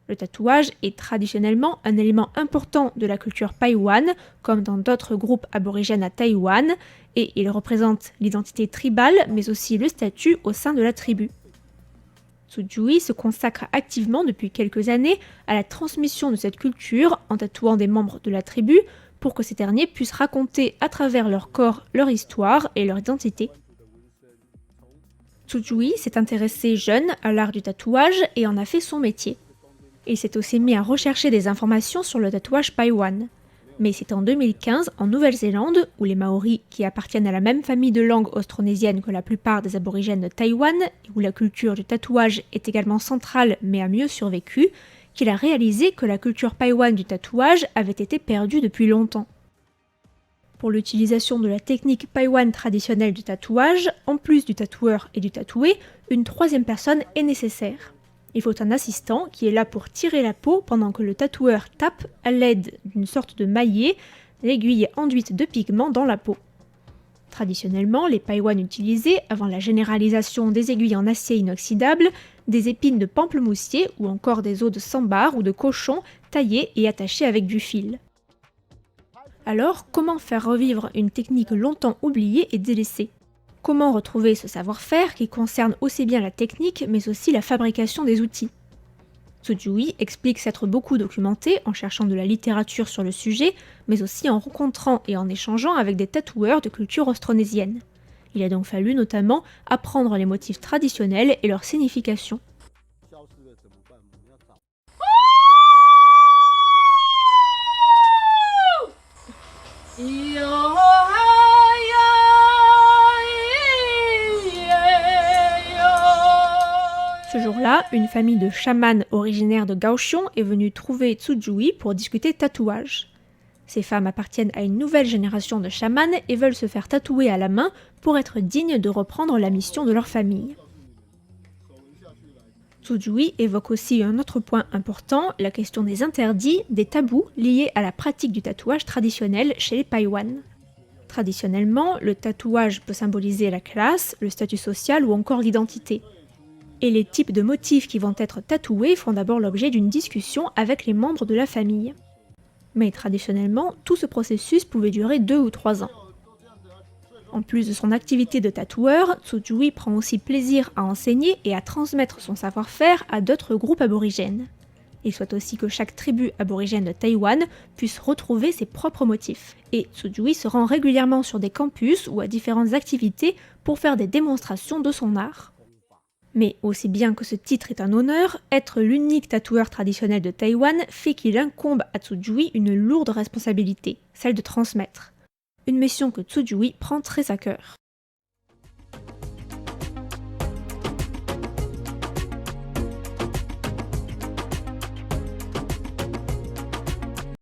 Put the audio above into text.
Le tatouage est traditionnellement un élément important de la culture Paiwan, comme dans d'autres groupes aborigènes à Taïwan, et il représente l'identité tribale, mais aussi le statut au sein de la tribu. Tzu se consacre activement depuis quelques années à la transmission de cette culture en tatouant des membres de la tribu pour que ces derniers puissent raconter à travers leur corps leur histoire et leur identité. Tzu s'est intéressé jeune à l'art du tatouage et en a fait son métier. Il s'est aussi mis à rechercher des informations sur le tatouage Paiwan. Mais c'est en 2015, en Nouvelle-Zélande, où les Maoris, qui appartiennent à la même famille de langues austronésiennes que la plupart des aborigènes de Taïwan, et où la culture du tatouage est également centrale mais a mieux survécu, qu'il a réalisé que la culture Paiwan du tatouage avait été perdue depuis longtemps. Pour l'utilisation de la technique Paiwan traditionnelle du tatouage, en plus du tatoueur et du tatoué, une troisième personne est nécessaire. Il faut un assistant qui est là pour tirer la peau pendant que le tatoueur tape à l'aide d'une sorte de maillet, l'aiguille enduite de pigments dans la peau. Traditionnellement, les Paiwan utilisaient, avant la généralisation des aiguilles en acier inoxydable, des épines de pamplemoussier ou encore des os de sambar ou de cochon taillés et attachés avec du fil. Alors, comment faire revivre une technique longtemps oubliée et délaissée ? Comment retrouver ce savoir-faire qui concerne aussi bien la technique mais aussi la fabrication des outils ? Tzu explique s'être beaucoup documenté en cherchant de la littérature sur le sujet, mais aussi en rencontrant et en échangeant avec des tatoueurs de culture austronésienne. Il a donc fallu notamment apprendre les motifs traditionnels et leur signification. Ce jour-là, une famille de chamans originaires de Kaohsiung est venue trouver Tzu pour discuter tatouage. Ces femmes appartiennent à une nouvelle génération de chamans et veulent se faire tatouer à la main pour être dignes de reprendre la mission de leur famille. Tzu évoque aussi un autre point important, la question des interdits, des tabous liés à la pratique du tatouage traditionnel chez les Paiwan. Traditionnellement, le tatouage peut symboliser la classe, le statut social ou encore l'identité. Et les types de motifs qui vont être tatoués font d'abord l'objet d'une discussion avec les membres de la famille. Mais traditionnellement, tout ce processus pouvait durer 2 ou 3 ans. En plus de son activité de tatoueur, Tzu prend aussi plaisir à enseigner et à transmettre son savoir-faire à d'autres groupes aborigènes. Il souhaite aussi que chaque tribu aborigène de Taïwan puisse retrouver ses propres motifs. Et Tzu se rend régulièrement sur des campus ou à différentes activités pour faire des démonstrations de son art. Mais aussi bien que ce titre est un honneur, être l'unique tatoueur traditionnel de Taïwan fait qu'il incombe à Tzu une lourde responsabilité, celle de transmettre. Une mission que Tzu prend très à cœur.